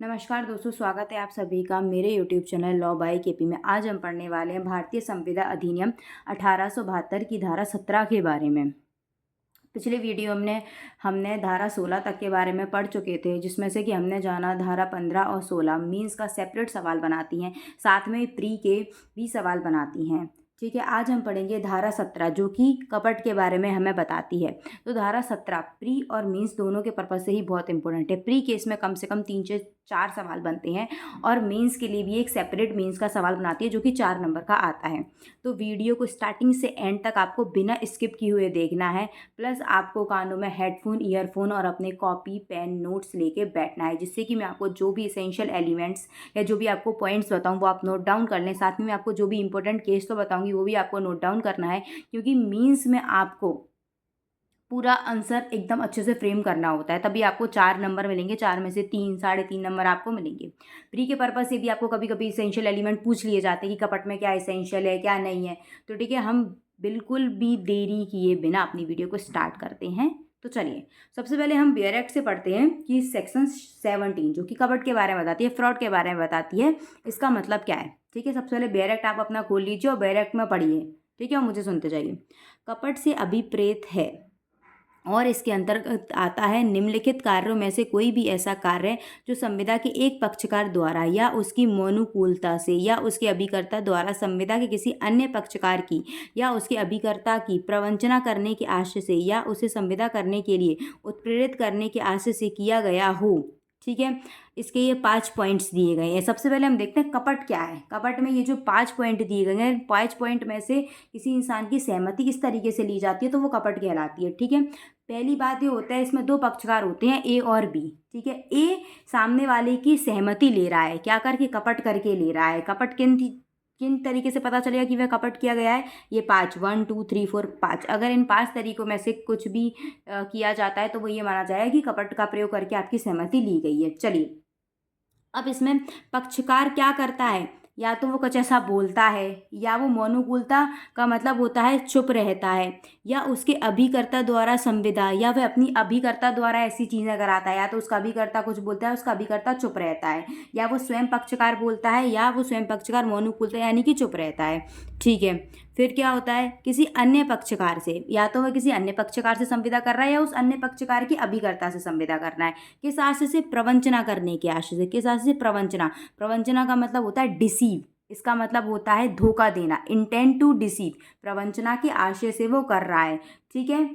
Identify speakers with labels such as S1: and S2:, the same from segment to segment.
S1: नमस्कार दोस्तों, स्वागत है आप सभी का मेरे YouTube channel law by KP में। आज हम पढ़ने वाले हैं भारतीय संविदा अधिनियम 1872 की धारा 17 के बारे में। पिछले वीडियो में हमने धारा 16 तक के बारे में पढ़ चुके थे, जिसमें से कि हमने जाना धारा 15 और 16 मीन्स का सेपरेट सवाल बनाती हैं, साथ में प्री के भी सवाल बनाती हैं। ठीक है, आज हम पढ़ेंगे धारा 17 जो कि कपट के बारे में हमें बताती है। तो धारा 17 प्री और मीन्स दोनों के पर्पज से ही बहुत इंपॉर्टेंट है। प्री केस में कम से कम 3 से 4 सवाल बनते हैं और मीन्स के लिए भी एक सेपरेट मीन्स का सवाल बनाती है जो कि 4 नंबर का आता है। तो वीडियो को स्टार्टिंग से एंड तक आपको बिना स्किप किए हुए देखना है, प्लस आपको कानों में हेडफोन, ईयरफोन और अपने कॉपी, पेन, नोट्स लेके बैठना है, जिससे कि मैं आपको जो भी इसेंशियल एलिमेंट्स या जो भी आपको पॉइंट्स बताऊँ वो आप नोट डाउन कर लें। साथ में मैं आपको जो भी इंपॉर्टेंट केस तो बताऊँगी वो भी आपको नोट डाउन करना है, क्योंकि मीन्स में आपको पूरा आंसर एकदम अच्छे से फ्रेम करना होता है, तभी आपको 4 नंबर मिलेंगे। 4 में से 3, 3.5 नंबर आपको मिलेंगे। प्री के पर्पज से भी आपको कभी कभी इसेंशियल एलिमेंट पूछ लिए जाते हैं कि कपट में क्या इसेंशियल है क्या नहीं है। तो ठीक है, हम बिल्कुल भी देरी किए बिना अपनी वीडियो को स्टार्ट करते हैं। तो चलिए, सबसे पहले हम बेयर एक्ट से पढ़ते हैं कि सेक्शन 17 जो कि कपट के बारे में बताती है, फ्रॉड के बारे में बताती है, इसका मतलब क्या है। ठीक है, सबसे पहले बेयर एक्ट आप अपना खोल लीजिए और बेयर एक्ट में पढ़िए। ठीक है, और मुझे सुनते जाइए। कपट से अभिप्रेत है और इसके अंतर्गत आता है निम्नलिखित कार्यों में से कोई भी ऐसा कार्य जो संविदा के एक पक्षकार द्वारा या उसकी मौनुकूलता से या उसके अभिकर्ता द्वारा संविदा के किसी अन्य पक्षकार की या उसके अभिकर्ता की प्रवंचना करने के आशय से या उसे संविदा करने के लिए उत्प्रेरित करने के आशय से किया गया हो। ठीक है, इसके ये 5 पॉइंट्स दिए गए हैं। सबसे पहले हम देखते हैं कपट क्या है। कपट में ये जो 5 पॉइंट दिए गए हैं, 5 पॉइंट में से किसी इंसान की सहमति किस तरीके से ली जाती है तो वो कपट कहलाती है। ठीक है, पहली बात ये होता है, इसमें 2 पक्षकार होते हैं, ए और बी। ठीक है, ए सामने वाले की सहमति ले रहा है, क्या करके, कपट करके ले रहा है। कपट किन तरीके से पता चलेगा कि वह कपट किया गया है, ये 5 1 2 3 4 5, अगर इन 5 तरीकों में से कुछ भी किया जाता है तो वो ये माना जाएगा कि कपट का प्रयोग करके आपकी सहमति ली गई है। चलिए, अब इसमें पक्षकार क्या करता है, या तो वो कुछ ऐसा बोलता है, या वो मौनुकूलता का मतलब होता है चुप रहता है, या उसके अभिकर्ता द्वारा संविदा, या वह अपनी अभिकर्ता द्वारा ऐसी चीज़ें कराता है। या तो उसका अभिकर्ता कुछ बोलता है, उसका अभिकर्ता चुप रहता है, या वो स्वयं पक्षकार बोलता है, या वो स्वयं पक्षकार मौनुकूलता यानी कि चुप रहता है। ठीक है, फिर क्या होता है, किसी अन्य पक्षकार से, या तो वह किसी अन्य पक्षकार से संविदा कर रहा है या उस अन्य पक्षकार की अभिकर्ता से संविदा करना है। किस आशय से, प्रवंचना करने के आशय से। किस आशय से, प्रवंचना। प्रवंचना का मतलब होता है डिसीव, इसका मतलब होता है धोखा देना, इंटेंट टू डिसीव। प्रवंचना के आशय से वो कर रहा है। ठीक है,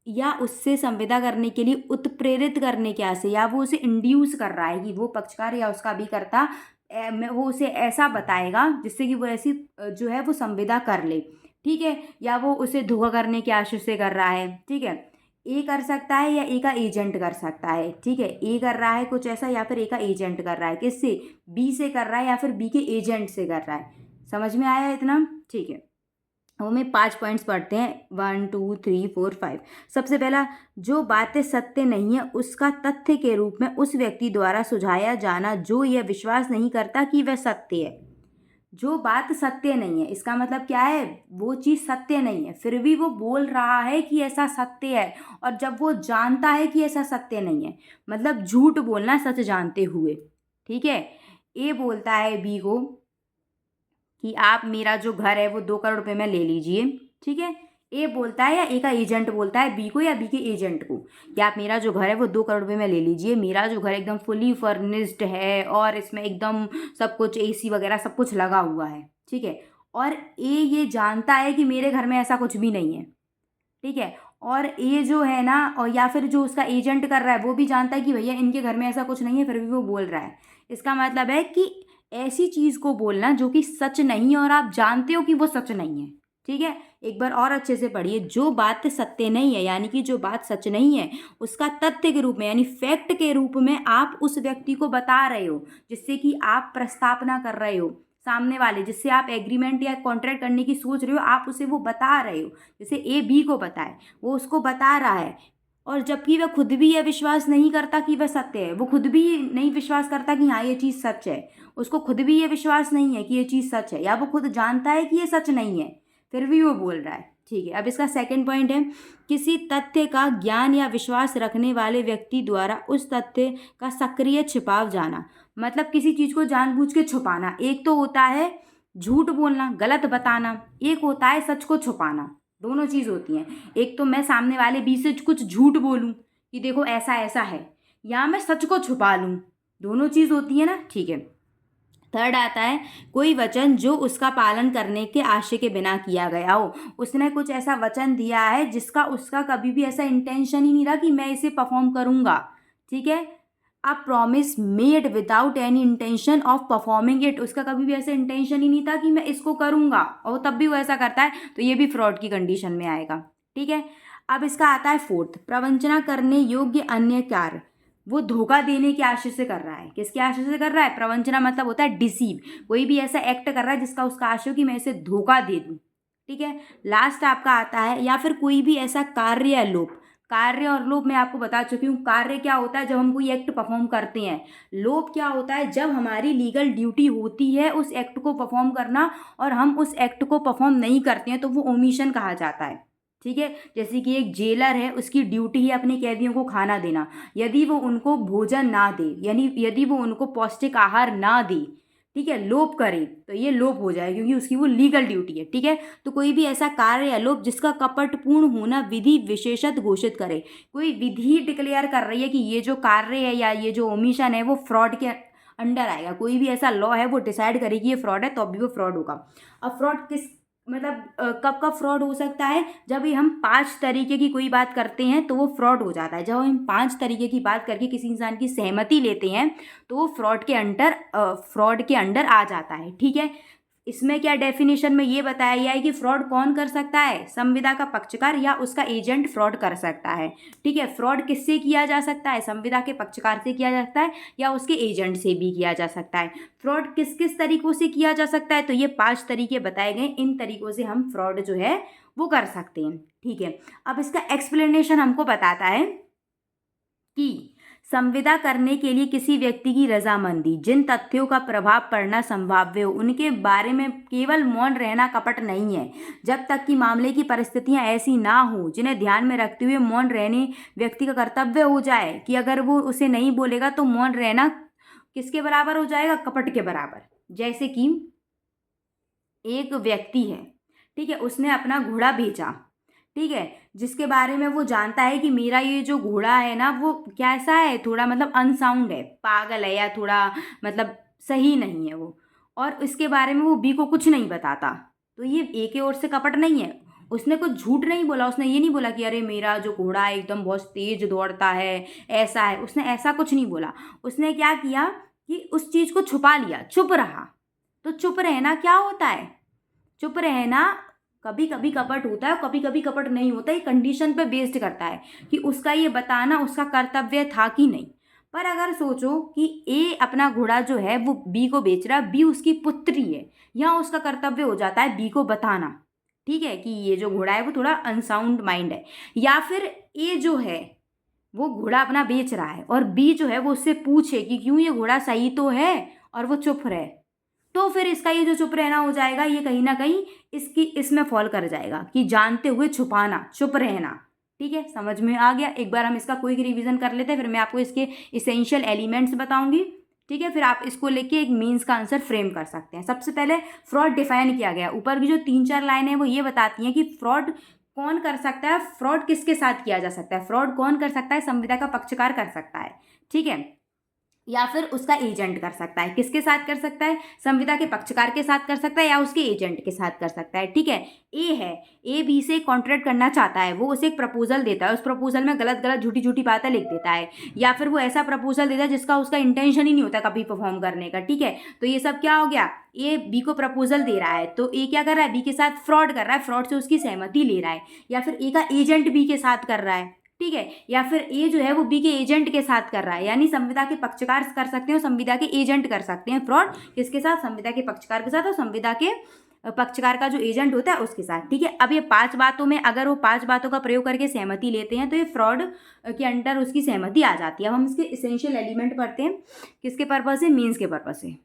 S1: या उससे संविदा करने के लिए उत्प्रेरित करने के आशय, या वो उसे इंड्यूस कर रहा है कि वो पक्षकार या उसका अभिकर्ता वो उसे ऐसा बताएगा जिससे कि वो ऐसी जो है वो संविदा कर ले। ठीक है, या वो उसे धोखा करने के आशय से कर रहा है। ठीक है, ए कर सकता है या ए का एजेंट कर सकता है। ठीक है, ए कर रहा है कुछ ऐसा या फिर ए का एजेंट कर रहा है। किससे, बी से कर रहा है या फिर बी के एजेंट से कर रहा है। समझ में आया इतना। ठीक है, वो में 5 पॉइंट्स पढ़ते हैं, 1 2 3 4 5। सबसे पहला, जो बातें सत्य नहीं है उसका तथ्य के रूप में उस व्यक्ति द्वारा सुझाया जाना जो यह विश्वास नहीं करता कि वह सत्य है। जो बात सत्य नहीं है, इसका मतलब क्या है, वो चीज़ सत्य नहीं है, फिर भी वो बोल रहा है कि ऐसा सत्य है, और जब वो जानता है कि ऐसा सत्य नहीं है, मतलब झूठ बोलना सच जानते हुए। ठीक है, ए बोलता है बी को कि आप मेरा जो घर है वो 2 करोड़ रुपए में ले लीजिए। ठीक है, ए बोलता है या ए का एजेंट बोलता है बी को या बी के एजेंट को कि आप मेरा जो घर है वो 2 करोड़ रुपए में ले लीजिए। मेरा जो घर एकदम फुली फर्निश्ड है और इसमें एकदम सब कुछ एसी वगैरह सब कुछ लगा हुआ है। ठीक है, और ए ये जानता है कि मेरे घर में ऐसा कुछ भी नहीं है। ठीक है, और ए जो है ना, और या फिर जो उसका एजेंट कर रहा है वो भी जानता है कि भैया इनके घर में ऐसा कुछ नहीं है, फिर भी वो बोल रहा है। इसका मतलब है कि ऐसी चीज़ को बोलना जो कि सच नहीं है और आप जानते हो कि वो सच नहीं है। ठीक है, एक बार और अच्छे से पढ़िए। जो बात सत्य नहीं है यानी कि जो बात सच नहीं है उसका तथ्य के रूप में यानी फैक्ट के रूप में आप उस व्यक्ति को बता रहे हो, जिससे कि आप प्रस्तावना कर रहे हो सामने वाले, जिससे आप एग्रीमेंट या कॉन्ट्रैक्ट करने की सोच रहे हो, आप उसे वो बता रहे हो। जैसे ए बी को बताए, वो उसको बता रहा है, और जबकि वह खुद भी यह विश्वास नहीं करता कि वह सत्य है, वो खुद भी नहीं विश्वास करता कि हाँ ये चीज़ सच है, उसको खुद भी ये विश्वास नहीं है कि ये चीज़ सच है, या वो खुद जानता है कि ये सच नहीं है, फिर भी वो बोल रहा है। ठीक है। अब इसका सेकंड पॉइंट है, किसी तथ्य का ज्ञान या विश्वास रखने वाले व्यक्ति द्वारा उस तथ्य का सक्रिय छिपाव जाना। मतलब किसी चीज़ को जानबूझ के छुपाना। एक तो होता है झूठ बोलना, गलत बताना, एक होता है सच को छुपाना। दोनों चीज़ होती हैं। एक तो मैं सामने वाले बी से कुछ झूठ बोलूँ कि देखो ऐसा ऐसा है, या मैं सच को छुपा लूँ, दोनों चीज़ होती है ना। ठीक है। थर्ड आता है, कोई वचन जो उसका पालन करने के आशय के बिना किया गया हो। उसने कुछ ऐसा वचन दिया है जिसका उसका कभी भी ऐसा इंटेंशन ही नहीं रहा कि मैं इसे परफॉर्म करूँगा। ठीक है। A promise made without any intention of performing it. उसका कभी भी ऐसा इंटेंशन ही नहीं था कि मैं इसको करूँगा, और तब भी वो ऐसा करता है, तो ये भी फ्रॉड की कंडीशन में आएगा। ठीक है। अब इसका आता है फोर्थ, प्रवंचना करने योग्य अन्य कार्य। वो धोखा देने के आशय से कर रहा है। किसके आशय से कर रहा है? प्रवंचना मतलब होता है डिसीव। कोई भी ऐसा एक्ट कर रहा है जिसका उसका आशय हो कि मैं इसे धोखा दे दूं। ठीक है। लास्ट आपका आता है, या फिर कोई भी ऐसा कार्य या लोभ। कार्य और लोभ मैं आपको बता चुकी हूँ। कार्य क्या होता है? जब हम कोई एक्ट परफॉर्म करते हैं। लोभ क्या होता है? जब हमारी लीगल ड्यूटी होती है उस एक्ट को परफॉर्म करना, और हम उस एक्ट को परफॉर्म नहीं करते हैं, तो वो ओमिशन कहा जाता है। ठीक है। जैसे कि एक जेलर है, उसकी ड्यूटी है अपने कैदियों को खाना देना। यदि वो उनको भोजन ना दे, यानी यदि वो उनको पौष्टिक आहार ना दे, ठीक है, लोभ करे, तो ये लोभ हो जाए, क्योंकि उसकी वो लीगल ड्यूटी है। ठीक है। तो कोई भी ऐसा कार्य या लोभ जिसका कपटपूर्ण होना विधि विशेषत घोषित करे। कोई विधि डिक्लेयर कर रही है कि ये जो कार्य है या ये जो ओमिशन है वो फ्रॉड के अंडर आएगा। कोई भी ऐसा लॉ है वो डिसाइड करे कि ये फ्रॉड है, तो अभी वो फ्रॉड होगा। अब फ्रॉड किस मतलब कब कब फ्रॉड हो सकता है? जब हम 5 तरीके की कोई बात करते हैं तो वो फ्रॉड हो जाता है। जब हम 5 तरीके की बात करके किसी इंसान की सहमति लेते हैं तो वो फ्रॉड के अंडर आ जाता है। ठीक है। इसमें क्या डेफिनेशन में ये बताया गया है कि फ्रॉड कौन कर सकता है? संविदा का पक्षकार या उसका एजेंट फ्रॉड कर सकता है। ठीक है। फ्रॉड किससे किया जा सकता है? संविदा के पक्षकार से किया जा सकता है या उसके एजेंट से भी किया जा सकता है। फ्रॉड किस किस तरीकों से किया जा सकता है? तो ये 5 तरीके बताए गए। इन तरीकों से हम फ्रॉड जो है वो कर सकते हैं। ठीक है। अब इसका एक्सप्लेनेशन हमको बताता है कि संविदा करने के लिए किसी व्यक्ति की रजामंदी, जिन तथ्यों का प्रभाव पड़ना संभाव्य हो उनके बारे में केवल मौन रहना कपट नहीं है, जब तक कि मामले की परिस्थितियां ऐसी ना हो जिन्हें ध्यान में रखते हुए मौन रहने व्यक्ति का कर्तव्य हो जाए। कि अगर वो उसे नहीं बोलेगा तो मौन रहना किसके बराबर हो जाएगा? कपट के बराबर। जैसे कि एक व्यक्ति है, ठीक है, उसने अपना घोड़ा बेचा, ठीक है, जिसके बारे में वो जानता है कि मेरा ये जो घोड़ा है ना वो कैसा है, थोड़ा मतलब अनसाउंड है, पागल है, या थोड़ा मतलब सही नहीं है वो, और इसके बारे में वो बी को कुछ नहीं बताता। तो ये ए के ओर से कपट नहीं है। उसने कुछ झूठ नहीं बोला। उसने ये नहीं बोला कि अरे मेरा जो घोड़ा है एकदम बहुत तेज दौड़ता है, ऐसा है। उसने ऐसा कुछ नहीं बोला। उसने क्या किया कि उस चीज़ को छुपा लिया, चुप रहा। तो चुप रहना क्या होता है? चुप रहना कभी कभी कपट होता है, कभी कभी कपट नहीं होता। ये कंडीशन पे बेस्ड करता है कि उसका ये बताना उसका कर्तव्य था कि नहीं। पर अगर सोचो कि ए अपना घोड़ा जो है वो बी को बेच रहा है, बी उसकी पुत्री है, यहाँ उसका कर्तव्य हो जाता है बी को बताना, ठीक है, कि ये जो घोड़ा है वो थोड़ा अनसाउंड माइंड है। या फिर ए जो है वो घोड़ा अपना बेच रहा है और बी जो है वो उससे पूछे कि क्यों, ये घोड़ा सही तो है, और वो चुप रहे, तो फिर इसका ये जो चुप रहना हो जाएगा, ये कहीं ना कहीं इसमें फॉल कर जाएगा कि जानते हुए छुपाना, चुप रहना। ठीक है, समझ में आ गया? एक बार हम इसका क्विक रिवीजन कर लेते हैं, फिर मैं आपको इसके इसेंशियल एलिमेंट्स बताऊंगी। ठीक है, फिर आप इसको लेके एक मीन्स का आंसर फ्रेम कर सकते हैं। सबसे पहले फ्रॉड डिफाइन किया गया। ऊपर की जो 3-4 लाइन है वो ये बताती हैं कि फ्रॉड कौन कर सकता है, फ्रॉड किसके साथ किया जा सकता है। फ्रॉड कौन कर सकता है? संविदा का पक्षकार कर सकता है, ठीक है, या फिर उसका एजेंट कर सकता है। किसके साथ कर सकता है? संविदा के पक्षकार के साथ कर सकता है या उसके एजेंट के साथ कर सकता है। ठीक है। ए है, ए बी से कॉन्ट्रैक्ट करना चाहता है, वो उसे एक प्रपोजल देता है, उस प्रपोजल में गलत गलत झूठी झूठी बातें लिख देता है, या फिर वो ऐसा प्रपोजल देता है जिसका उसका इंटेंशन ही नहीं होता कभी परफॉर्म करने का। ठीक है, तो ये सब क्या हो गया? ए बी को प्रपोजल दे रहा है, तो ए क्या कर रहा है? बी के साथ फ्रॉड कर रहा है, फ्रॉड से उसकी सहमति ले रहा है, या फिर ए का एजेंट बी के साथ कर रहा है, ठीक है, या फिर ए जो है वो बी के एजेंट के साथ कर रहा है। यानी संविदा के पक्षकार कर सकते हैं और संविदा के एजेंट कर सकते हैं फ्रॉड। किसके साथ? संविदा के पक्षकार के साथ और संविदा के पक्षकार का जो एजेंट होता है उसके साथ। ठीक है, अब ये 5 बातों में अगर वो 5 बातों का प्रयोग करके सहमति लेते हैं तो ये फ्रॉड के अंडर उसकी सहमति आ जाती है। अब हम इसके इसेंशियल एलिमेंट पढ़ते हैं। किसके पर्पज से? मीन्स के पर्पज से।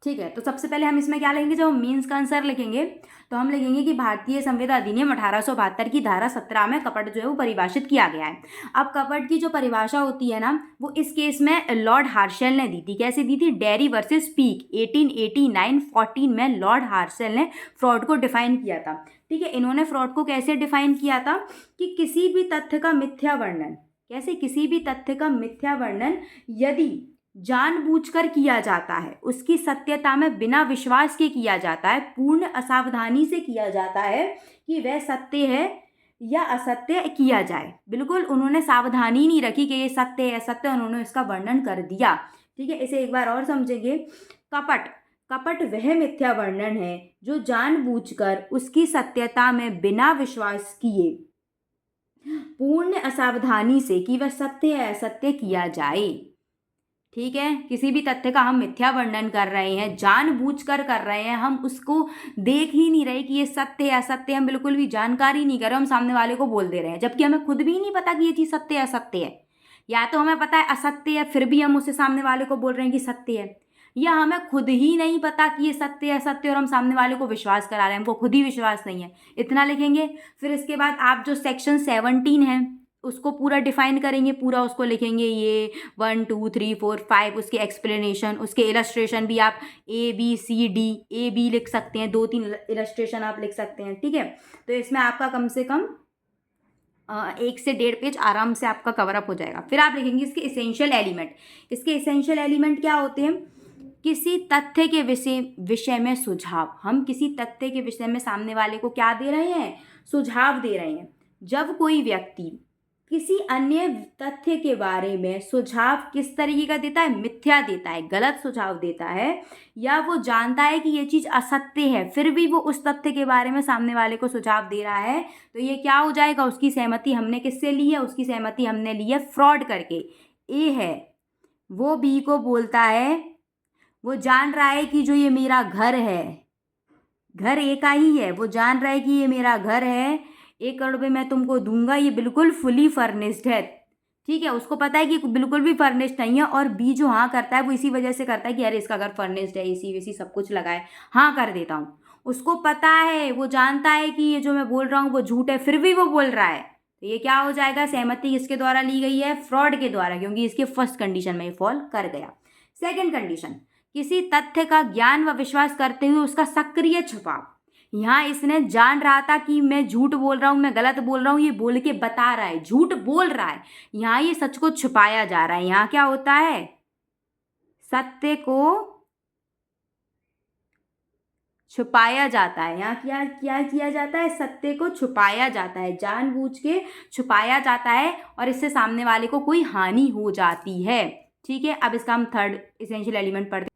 S1: ठीक है, तो सबसे पहले हम इसमें क्या लिखेंगे, जब हम मीन्स का आंसर लिखेंगे तो हम लिखेंगे कि भारतीय संविदा अधिनियम 1872 की धारा 17 में कपट जो है वो परिभाषित किया गया है। अब कपट की जो परिभाषा होती है ना, वो इस केस में लॉर्ड हार्शल ने दी थी। कैसे दी थी? डेरी वर्सेस पीक 1889-14 में लॉर्ड हार्शल ने फ्रॉड को डिफाइन किया था। ठीक है, इन्होंने फ्रॉड को कैसे डिफाइन किया था कि किसी भी तथ्य का मिथ्या वर्णन, कैसे, किसी भी तथ्य का मिथ्या वर्णन यदि जानबूझकर किया जाता है, उसकी सत्यता में बिना विश्वास के किया जाता है, पूर्ण असावधानी से किया जाता है कि वह सत्य है या असत्य किया जाए। बिल्कुल उन्होंने सावधानी नहीं रखी कि ये सत्य है असत्य, उन्होंने इसका वर्णन कर दिया। ठीक है, इसे एक बार और समझेंगे। कपट, कपट वह मिथ्या वर्णन है जो जानबूझकर उसकी सत्यता में बिना विश्वास किए पूर्ण असावधानी से कि वह सत्य है असत्य किया जाए। ठीक है, किसी भी तथ्य का हम मिथ्या वर्णन कर रहे हैं, जानबूझकर कर रहे हैं, हम उसको देख ही नहीं रहे कि ये सत्य है असत्य, हम बिल्कुल भी जानकारी नहीं कर रहे, हम सामने वाले को बोल दे रहे हैं, जबकि हमें खुद भी नहीं पता कि ये चीज़ सत्य है असत्य है। या तो हमें पता है असत्य है, फिर भी हम उसे सामने वाले को बोल रहे हैं कि सत्य है, या हमें खुद ही नहीं पता कि ये सत्य है असत्य और हम सामने वाले को विश्वास करा रहे हैं, हमको खुद ही विश्वास नहीं है। इतना लिखेंगे। फिर इसके बाद आप जो सेक्शन 17 है उसको पूरा डिफाइन करेंगे, पूरा उसको लिखेंगे, ये 1 2 3 4 5, उसके एक्सप्लेनेशन, उसके इलस्ट्रेशन भी आप ABCD लिख सकते हैं, 2-3 इलस्ट्रेशन आप लिख सकते हैं। ठीक है, तो इसमें आपका कम से कम 1 से 1.5 पेज आराम से आपका कवरअप हो जाएगा। फिर आप लिखेंगे इसके इसेंशियल एलिमेंट। इसके इसेंशियल एलिमेंट क्या होते हैं? किसी तथ्य के विषय में सुझाव। हम किसी तथ्य के विषय में सामने वाले को क्या दे रहे हैं? सुझाव दे रहे हैं। जब कोई व्यक्ति किसी अन्य तथ्य के बारे में सुझाव किस तरीके का देता है? मिथ्या देता है, गलत सुझाव देता है, या वो जानता है कि ये चीज़ असत्य है फिर भी वो उस तथ्य के बारे में सामने वाले को सुझाव दे रहा है, तो ये क्या हो जाएगा? उसकी सहमति हमने किससे ली है? उसकी सहमति हमने ली है फ्रॉड करके। ए है, वो बी को बोलता है, वो जान रहा है कि जो ये मेरा घर है, घर ए का ही है, वो जान रहा है कि ये मेरा घर है, 1 करोड़ रुपये मैं तुमको दूंगा, ये बिल्कुल फुली फर्निश्ड है। ठीक है, उसको पता है कि बिल्कुल भी फर्निश्ड नहीं है, और बी जो हाँ करता है वो इसी वजह से करता है कि अरे इसका घर फर्निश्ड है, एसी वेसी सब कुछ लगा है, हाँ कर देता हूँ। उसको पता है, वो जानता है कि ये जो मैं बोल रहा हूँ वो झूठ है, फिर भी वो बोल रहा है, तो ये क्या हो जाएगा? सहमति किसके द्वारा ली गई है? फ्रॉड के द्वारा, क्योंकि इसके फर्स्ट कंडीशन में फॉल कर गया। सेकेंड कंडीशन, किसी तथ्य का ज्ञान व विश्वास करते हुए उसका सक्रिय छुपाव। यहाँ इसने जान रहा था कि मैं झूठ बोल रहा हूँ, मैं गलत बोल रहा हूँ, ये बोल के बता रहा है, झूठ बोल रहा है, यहाँ ये सच को छुपाया जा रहा है। यहाँ क्या होता है? सत्य को छुपाया जाता है। यहाँ क्या क्या किया जाता है? सत्य को छुपाया जाता है, जानबूझ के छुपाया जाता है, और इससे सामने वाले को कोई हानि हो जाती है। ठीक है, अब इसका हम थर्ड इसेंशियल एलिमेंट पढ़ते हैं।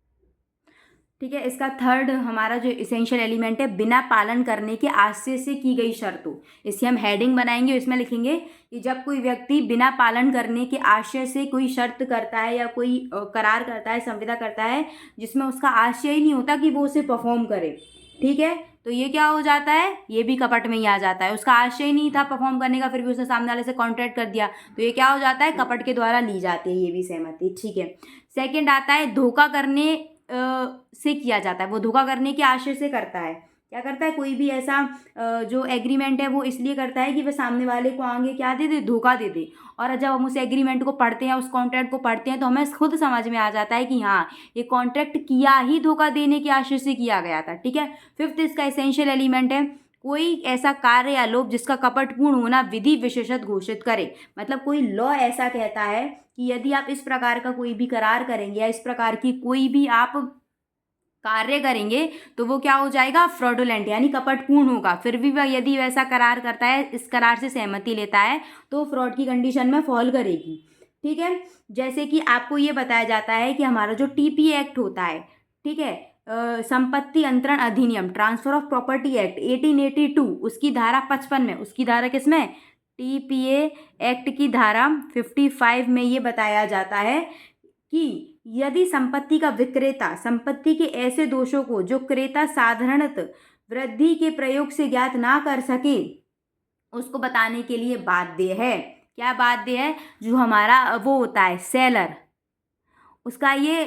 S1: ठीक है, इसका थर्ड हमारा जो इसेंशियल एलिमेंट है, बिना पालन करने के आशय से की गई शर्तों। इसकी हम हेडिंग बनाएंगे, इसमें लिखेंगे कि जब कोई व्यक्ति बिना पालन करने के आशय से कोई शर्त करता है या कोई करार करता है, संविदा करता है, जिसमें उसका आशय ही नहीं होता कि वो उसे परफॉर्म करे। ठीक है, तो ये क्या हो जाता है? ये भी कपट में ही आ जाता है। उसका आशय ही नहीं था परफॉर्म करने का, फिर भी उसने सामने वाले से कॉन्ट्रैक्ट कर दिया, तो ये क्या हो जाता है? कपट के द्वारा ली जाती है ये भी सहमति। ठीक है, सेकेंड आता है धोखा करने से किया जाता है। वो धोखा करने के आशय से करता है। क्या करता है? कोई भी ऐसा जो एग्रीमेंट है वो इसलिए करता है कि वह सामने वाले को आगे क्या दे दे? धोखा दे दे। और जब हम उस एग्रीमेंट को पढ़ते हैं, उस कॉन्ट्रैक्ट को पढ़ते हैं, तो हमें खुद समझ में आ जाता है कि हाँ, ये कॉन्ट्रैक्ट किया ही धोखा देने के आशय से किया गया था। ठीक है, फिफ्थ इसका एसेंशियल एलिमेंट है, कोई ऐसा कार्य या लोभ जिसका कपटपूर्ण होना विधि विशेषत घोषित करे। मतलब कोई लॉ ऐसा कहता है कि यदि आप इस प्रकार का कोई भी करार करेंगे या इस प्रकार की कोई भी आप कार्य करेंगे तो वो क्या हो जाएगा? फ्रॉडुलेंट, यानी कपटपूर्ण होगा। फिर भी वह यदि वैसा करार करता है, इस करार से सहमति लेता है, तो फ्रॉड की कंडीशन में फॉल करेगी। ठीक है, जैसे कि आपको ये बताया जाता है कि हमारा जो TP एक्ट होता है, ठीक है, संपत्ति अंतरण अधिनियम, ट्रांसफर ऑफ प्रॉपर्टी एक्ट 1882, उसकी धारा 55 में, उसकी धारा किसमें? TPA एक्ट की धारा 55 में ये बताया जाता है कि यदि संपत्ति का विक्रेता संपत्ति के ऐसे दोषों को जो क्रेता साधारणतः वृद्धि के प्रयोग से ज्ञात ना कर सके, उसको बताने के लिए बाध्य है। क्या बाध्य है? जो हमारा वो होता है सेलर, उसका ये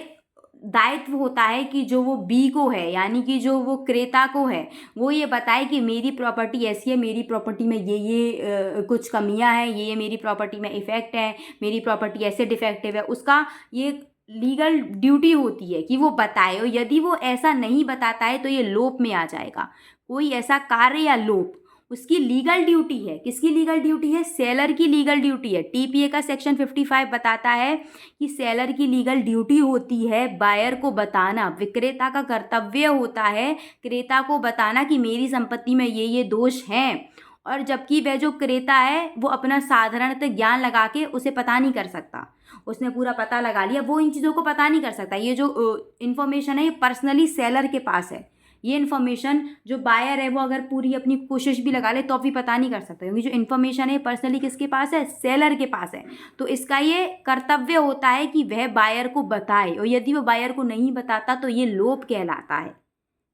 S1: दायित्व होता है कि जो वो बी को है, यानी कि जो वो क्रेता को है, वो ये बताए कि मेरी प्रॉपर्टी ऐसी है, मेरी प्रॉपर्टी में ये कुछ कमियां हैं, ये मेरी प्रॉपर्टी में इफ़ेक्ट है, मेरी प्रॉपर्टी ऐसे डिफेक्टिव है। उसका ये लीगल ड्यूटी होती है कि वो बताए, और यदि वो ऐसा नहीं बताता है तो ये लोप में आ जाएगा। कोई ऐसा कार्य या लोप उसकी लीगल ड्यूटी है। किसकी लीगल ड्यूटी है? सेलर की लीगल ड्यूटी है। टीपीए का सेक्शन 55 बताता है कि सेलर की लीगल ड्यूटी होती है बायर को बताना, विक्रेता का कर्तव्य होता है क्रेता को बताना कि मेरी संपत्ति में ये दोष हैं। और जबकि वह जो क्रेता है वो अपना साधारणतः ज्ञान लगा के उसे पता नहीं कर सकता, उसने पूरा पता लगा लिया, वो इन चीज़ों को पता नहीं कर सकता। ये जो इन्फॉर्मेशन है ये पर्सनली सेलर के पास है। ये इन्फॉर्मेशन जो बायर है वो अगर पूरी अपनी कोशिश भी लगा ले तो भी पता नहीं कर सकता, क्योंकि जो इन्फॉर्मेशन है पर्सनली किसके पास है? सेलर के पास है। तो इसका ये कर्तव्य होता है कि वह बायर को बताए, और यदि वो बायर को नहीं बताता तो ये लोप कहलाता है।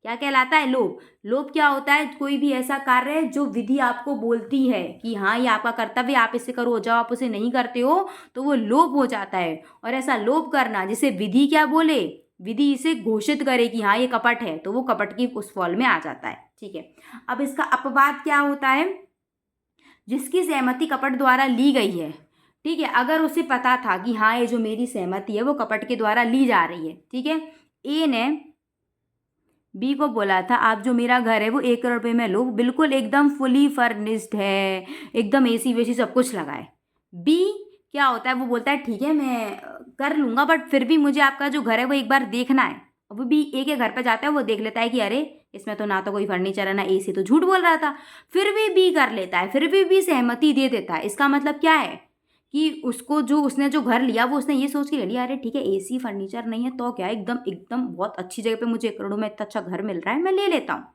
S1: क्या कहलाता है? लोप। लोप क्या होता है? कोई भी ऐसा कार्य है जो विधि आपको बोलती है कि हाँ ये आपका कर्तव्य, आप इसे करो, जाओ, आप उसे नहीं करते हो तो वो लोप हो जाता है। और ऐसा लोप करना जिसे विधि क्या बोले, विधि इसे घोषित करे कि हाँ ये कपट है, तो वो कपट की उस फॉल में आ जाता है। ठीक है, अब इसका अपवाद क्या होता है? जिसकी सहमति कपट द्वारा ली गई है। ठीक है, अगर उसे पता था कि हाँ ये जो मेरी सहमति है वो कपट के द्वारा ली जा रही है। ठीक है, ए ने बी को बोला था आप जो मेरा घर है वो 1 करोड़ रुपए में लो, बिल्कुल एकदम फुली फर्निश्ड है, एकदम एसी वेसी सब कुछ लगा है। बी क्या होता है? वो बोलता है ठीक है मैं कर लूँगा, बट फिर भी मुझे आपका जो घर है वो एक बार देखना है। वो भी ए के घर पे जाता है, वो देख लेता है कि अरे इसमें तो ना तो कोई फर्नीचर है ना एसी, तो झूठ बोल रहा था। फिर भी बी कर लेता है, फिर भी बी सहमति दे देता है। इसका मतलब क्या है कि उसको जो उसने जो घर लिया वो उसने ये सोच के ले लिया, अरे ठीक है एसी फर्नीचर नहीं है तो क्या, एकदम एकदम बहुत अच्छी जगह पे मुझे 1 करोड़ में इतना अच्छा घर मिल रहा है, मैं ले लेता हूँ।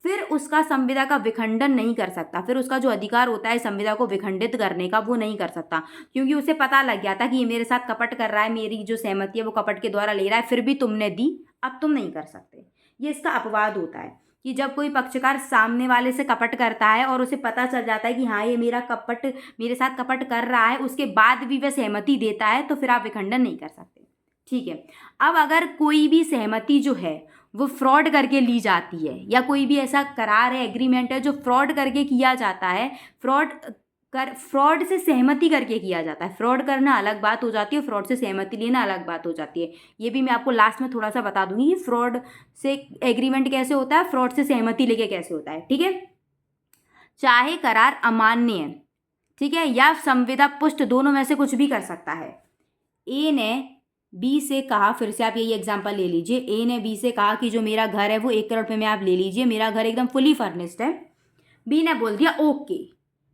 S1: फिर उसका संविदा का विखंडन नहीं कर सकता, फिर उसका जो अधिकार होता है संविदा को विखंडित करने का वो नहीं कर सकता, क्योंकि उसे पता लग गया था कि ये मेरे साथ कपट कर रहा है, मेरी जो सहमति है वो कपट के द्वारा ले रहा है, फिर भी तुमने दी, अब तुम नहीं कर सकते। ये इसका अपवाद होता है कि जब कोई पक्षकार सामने वाले से कपट करता है और उसे पता चल जाता है कि हाँ ये मेरे साथ कपट कर रहा है, उसके बाद भी वह सहमति देता है, तो फिर आप विखंडन नहीं कर सकते। ठीक है, अब अगर कोई भी सहमति जो है वो फ्रॉड करके ली जाती है, या कोई भी ऐसा करार है, एग्रीमेंट है जो फ्रॉड करके किया जाता है, फ्रॉड से सहमति करके किया जाता है। फ्रॉड करना अलग बात हो जाती है, फ्रॉड से सहमति लेना अलग बात हो जाती है। ये भी मैं आपको लास्ट में थोड़ा सा बता दूंगी कि फ्रॉड से एग्रीमेंट कैसे होता है, फ्रॉड से सहमति लेके कैसे होता है। ठीक है, चाहे करार अमान्य है, ठीक है, या संविदा पुष्ट, दोनों में से कुछ भी कर सकता है। ए ने बी से कहा, फिर से आप यही एग्जांपल ले लीजिए, ए ने बी से कहा कि जो मेरा घर है वो 1 करोड़ रुपए में आप ले लीजिए, मेरा घर एकदम फुली फर्निश्ड है। बी ने बोल दिया ओके,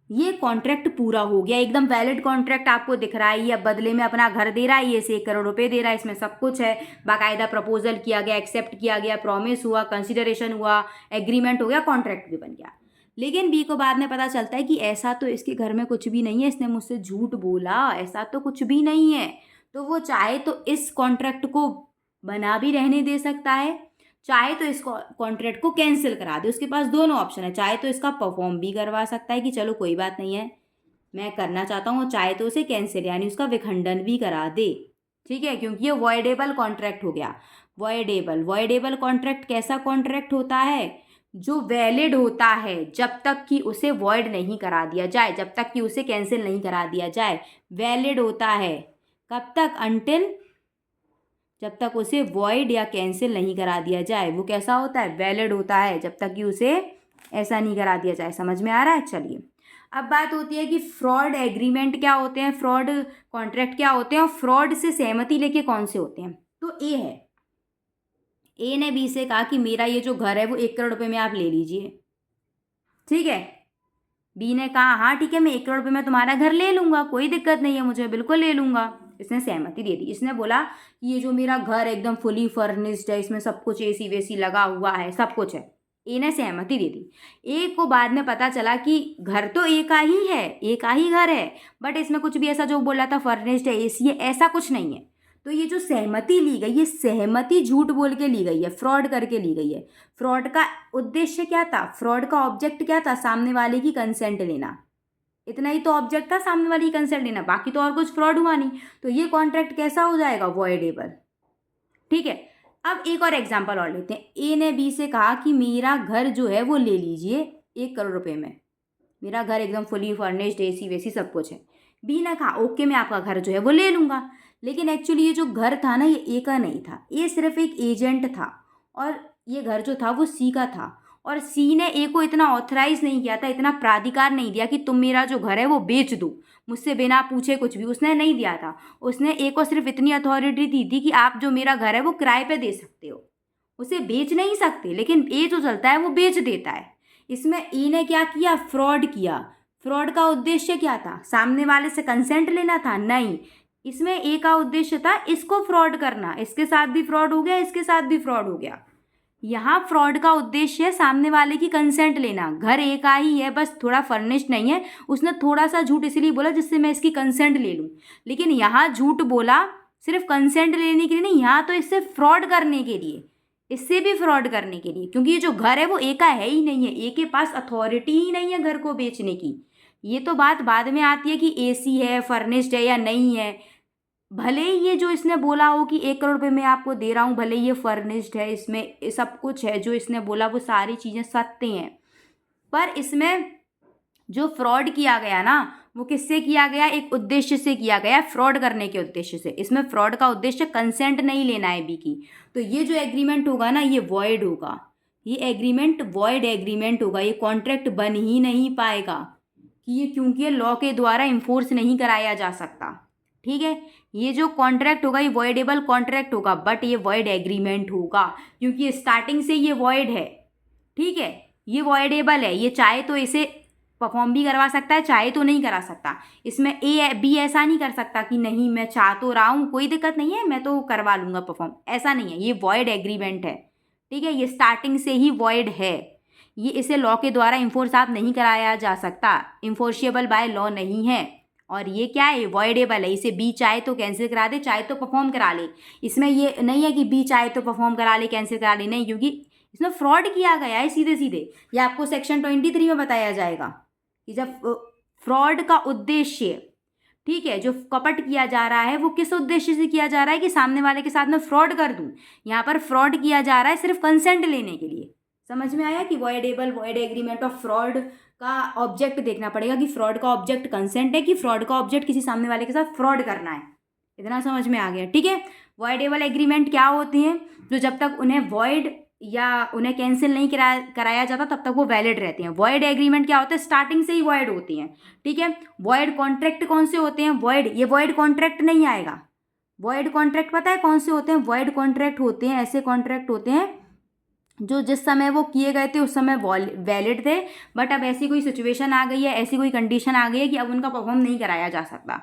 S1: ये कॉन्ट्रैक्ट पूरा हो गया, एकदम वैलिड कॉन्ट्रैक्ट आपको दिख रहा है, ये बदले में अपना घर दे रहा है, ये से 1 करोड़ रुपए दे रहा है, इसमें सब कुछ है, बाकायदा प्रपोजल किया गया, एक्सेप्ट किया गया, प्रॉमिस हुआ, कंसिडरेशन हुआ, एग्रीमेंट हो गया, कॉन्ट्रैक्ट भी बन गया। लेकिन बी को बाद में पता चलता है कि ऐसा तो इसके घर में कुछ भी नहीं है, इसने मुझसे झूठ बोला, ऐसा तो कुछ भी नहीं है। तो वो चाहे तो इस कॉन्ट्रैक्ट को बना भी रहने दे सकता है, चाहे तो इस कॉन्ट्रैक्ट को कैंसिल करा दे। उसके पास दोनों ऑप्शन है, चाहे तो इसका परफॉर्म भी करवा सकता है कि चलो कोई बात नहीं है मैं करना चाहता हूँ, चाहे तो उसे कैंसिल यानी उसका विखंडन भी करा दे। ठीक है, क्योंकि ये वॉइडेबल कॉन्ट्रैक्ट हो गया। वॉइडेबल कॉन्ट्रैक्ट कैसा कॉन्ट्रैक्ट होता है? जो वैलिड होता है जब तक कि उसे वॉइड नहीं करा दिया जाए, जब तक कि उसे कैंसिल नहीं करा दिया जाए, वैलिड होता है। कब तक? अनटिल, जब तक उसे वॉइड या कैंसिल नहीं करा दिया जाए। वो कैसा होता है? वैलिड होता है, जब तक कि उसे ऐसा नहीं करा दिया जाए। समझ में आ रहा है? चलिए, अब बात होती है कि फ्रॉड एग्रीमेंट क्या होते हैं, फ्रॉड कॉन्ट्रैक्ट क्या होते हैं, और फ्रॉड से सहमति लेके कौन से होते हैं। तो ए है, ए ने बी से कहा कि मेरा ये जो घर है वो 1 करोड़ रुपए में आप ले लीजिए। ठीक है, बी ने कहा हाँ ठीक है मैं 1 करोड़ रुपए में तुम्हारा घर ले लूंगा, कोई दिक्कत नहीं है मुझे, बिल्कुल ले लूंगा। इसने सहमति दे दी। इसने बोला कि ये जो मेरा घर एकदम फुली फर्निश्ड है, इसमें सब कुछ एसी वेसी लगा हुआ है, सब कुछ है। ए ने सहमति दे दी। ए को बाद में पता चला कि घर तो एक ही है, एक ही घर है, बट इसमें कुछ भी ऐसा जो बोला था फर्निश्ड है, एसी है, ऐसा कुछ नहीं है। तो ये जो सहमति ली गई, ये सहमति झूठ बोल के ली गई है, फ्रॉड करके ली गई है। फ्रॉड का उद्देश्य क्या था? फ्रॉड का ऑब्जेक्ट क्या था? सामने वाले की कंसेंट लेना। इतना ही तो ऑब्जेक्ट था, सामने वाले की कंसेंट लेना, बाकी तो और कुछ फ्रॉड हुआ नहीं। तो ये कॉन्ट्रैक्ट कैसा हो जाएगा? वॉइडेबल। ठीक है। अब एक और एग्जाम्पल और लेते हैं। ए ने बी से कहा कि मेरा घर जो है वो ले लीजिए 1 करोड़ रुपए में, मेरा घर एकदम फुली फर्निश्ड, एसी वेसी सब कुछ है। बी ने कहा ओके मैं आपका घर जो है वो ले लूँगा। लेकिन एक्चुअली ये जो घर था ना, ये ए का नहीं था, ये सिर्फ एक एजेंट था, और ये घर जो था वो सी का था। और सी ने ए को इतना ऑथराइज नहीं किया था, इतना प्राधिकार नहीं दिया कि तुम मेरा जो घर है वो बेच दो मुझसे बिना पूछे कुछ भी, उसने नहीं दिया था। उसने ए को सिर्फ इतनी अथॉरिटी दी थी कि आप जो मेरा घर है वो किराए पे दे सकते हो, उसे बेच नहीं सकते। लेकिन ए जो चलता है वो बेच देता है। इसमें ए ने क्या किया, फ्रॉड किया। फ्रॉड का उद्देश्य क्या था, सामने वाले से कंसेंट लेना था? नहीं, इसमें ए का उद्देश्य था इसको फ्रॉड करना। इसके साथ भी फ्रॉड हो गया, इसके साथ भी फ्रॉड हो गया। यहाँ फ्रॉड का उद्देश्य है सामने वाले की कंसेंट लेना। घर ए का ही है, बस थोड़ा फर्निश्ड नहीं है, उसने थोड़ा सा झूठ इसलिए बोला जिससे मैं इसकी कंसेंट ले लूँ। लेकिन यहाँ झूठ बोला सिर्फ कंसेंट लेने के लिए नहीं, यहाँ तो इससे फ्रॉड करने के लिए, इससे भी फ्रॉड करने के लिए, क्योंकि ये जो घर है वो ए का है ही नहीं है, ए के पास अथॉरिटी ही नहीं है घर को बेचने की। ये तो बात बाद में आती है कि एसी है, फर्निश्ड है या नहीं है। भले ही ये जो इसने बोला हो कि 1 करोड़ रुपए मैं आपको दे रहा हूँ, भले ये फर्निश्ड है, इसमें सब कुछ है, जो इसने बोला वो सारी चीज़ें सत्य हैं, पर इसमें जो फ्रॉड किया गया ना, वो किससे किया गया, एक उद्देश्य से किया गया, फ्रॉड करने के उद्देश्य से। इसमें फ्रॉड का उद्देश्य कंसेंट नहीं लेना है बी की। तो ये जो एग्रीमेंट होगा ना, ये वॉइड होगा, ये एग्रीमेंट वॉइड एग्रीमेंट होगा, ये कॉन्ट्रैक्ट बन ही नहीं पाएगा कि ये, क्योंकि ये लॉ के द्वारा इन्फोर्स नहीं कराया जा सकता। ठीक है, ये जो कॉन्ट्रैक्ट होगा ये वॉइडेबल कॉन्ट्रैक्ट होगा, बट ये वॉइड एग्रीमेंट होगा क्योंकि स्टार्टिंग से ये वॉइड है। ठीक है, ये वॉइडेबल है, ये चाहे तो इसे परफॉर्म भी करवा सकता है, चाहे तो नहीं करा सकता। इसमें ए बी ऐसा नहीं कर सकता कि नहीं मैं चाह तो रहा हूँ, कोई दिक्कत नहीं है, मैं तो करवा लूँगा परफॉर्म, ऐसा नहीं है। ये वॉइड एग्रीमेंट है। ठीक है, ये स्टार्टिंग से ही वॉइड है, ये इसे लॉ के द्वारा इन्फोर्स आप नहीं कराया जा सकता, इन्फोर्सेबल बाय लॉ नहीं है। और ये क्या है, वॉइडेबल है, इसे बी चाहे तो कैंसिल करा दे, चाहे तो परफॉर्म करा ले। इसमें ये नहीं है कि बी चाहे तो परफॉर्म करा ले, कैंसिल करा ले, नहीं, क्योंकि इसमें फ्रॉड किया गया है सीधे सीधे। ये आपको सेक्शन 23 में बताया जाएगा कि जब फ्रॉड का उद्देश्य, ठीक है, जो कपट किया जा रहा है वो किस उद्देश्य से किया जा रहा है कि सामने वाले के साथ मैं फ्रॉड कर दूं। यहाँ पर फ्रॉड किया जा रहा है सिर्फ कंसेंट लेने के लिए। समझ में आया कि voidable void agreement of fraud का ऑब्जेक्ट देखना पड़ेगा कि फ्रॉड का ऑब्जेक्ट कंसेंट है कि फ्रॉड का ऑब्जेक्ट किसी सामने वाले के साथ फ्रॉड करना है। इतना समझ में आ गया? ठीक है, वॉइडेबल एग्रीमेंट क्या होते हैं, जो जब तक उन्हें वॉइड या उन्हें कैंसिल नहीं कराया जाता तब तक वो वैलिड रहते हैं। वॉइड एग्रीमेंट क्या होता है, स्टार्टिंग से ही वॉइड होती हैं। ठीक है, वॉइड कॉन्ट्रैक्ट कौन से होते हैं, वॉइड, ये वॉइड कॉन्ट्रैक्ट नहीं आएगा। वॉइड कॉन्ट्रैक्ट पता है कौन से होते हैं, वॉइड कॉन्ट्रैक्ट होते हैं ऐसे कॉन्ट्रैक्ट होते हैं जो जिस समय वो किए गए थे उस समय वैलिड थे, बट अब ऐसी कोई सिचुएशन आ गई है, ऐसी कोई कंडीशन आ गई है कि अब उनका परफॉर्म नहीं कराया जा सकता।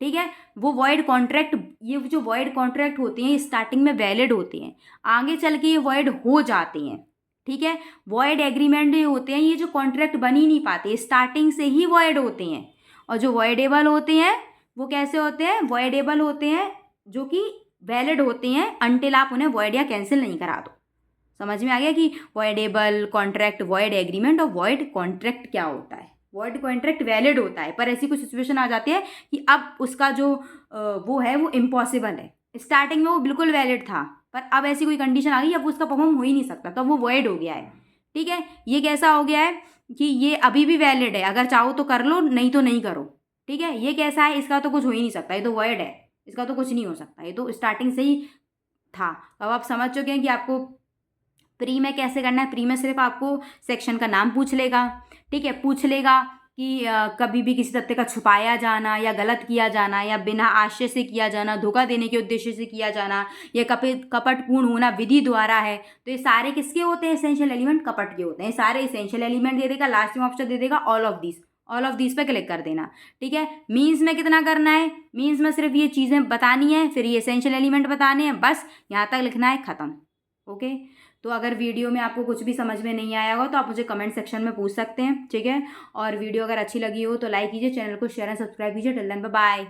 S1: ठीक है, वो वॉइड कॉन्ट्रैक्ट, ये जो वॉइड कॉन्ट्रैक्ट होते हैं स्टार्टिंग में वैलिड होते हैं, आगे चल के ये वॉइड हो जाते हैं। ठीक है, वॉइड एग्रीमेंट ये होते हैं, ये जो कॉन्ट्रैक्ट बन ही नहीं पाते, स्टार्टिंग से ही वॉइड होते हैं। और जो वॉइडेबल होते हैं वो कैसे होते हैं, वॉइडेबल होते हैं जो कि वैलिड होते हैं अनटिल आप उन्हें वॉइड या कैंसिल नहीं करा दो। समझ में आ गया कि वॉइडेबल कॉन्ट्रैक्ट, वॉइड एग्रीमेंट और वॉइड कॉन्ट्रैक्ट क्या होता है। वॉइड कॉन्ट्रैक्ट वैलिड होता है, पर ऐसी कुछ सिचुएशन आ जाती है कि अब उसका जो वो है वो इम्पॉसिबल है। स्टार्टिंग में वो बिल्कुल वैलिड था, पर अब ऐसी कोई कंडीशन आ गई अब उसका परफॉर्म हो ही नहीं सकता, तो वो वॉइड हो गया है। ठीक है, ये कैसा हो गया है कि ये अभी भी वैलिड है, अगर चाहो तो कर लो, नहीं तो नहीं करो। ठीक है, ये कैसा है, इसका तो कुछ हो ही नहीं सकता, ये तो वॉइड है, इसका तो कुछ नहीं हो सकता, ये तो स्टार्टिंग से ही था। अब आप समझ चुके हैं कि आपको प्री में कैसे करना है। प्री में सिर्फ आपको सेक्शन का नाम पूछ लेगा। ठीक है, पूछ लेगा कि कभी भी किसी तथ्य का छुपाया जाना या गलत किया जाना या बिना आशय से किया जाना, धोखा देने के उद्देश्य से किया जाना या कपटपूर्ण होना विधि द्वारा है, तो ये सारे किसके होते हैं, एसेंशियल एलिमेंट कपट के होते हैं। सारे एसेंशियल एलिमेंट दे देगा, लास्ट में ऑप्शन दे देगा ऑल ऑफ दिस पे क्लिक कर देना। ठीक है, मीन्स में कितना करना है, मीन्स में सिर्फ ये चीज़ें बतानी है, फिर ये एसेंशियल एलिमेंट बताने हैं, बस यहाँ तक लिखना है, ख़त्म। ओके, तो अगर वीडियो में आपको कुछ भी समझ में नहीं आया हो तो आप मुझे कमेंट सेक्शन में पूछ सकते हैं। ठीक है, और वीडियो अगर अच्छी लगी हो तो लाइक कीजिए, चैनल को शेयर एंड सब्सक्राइब कीजिए। Till then bye bye.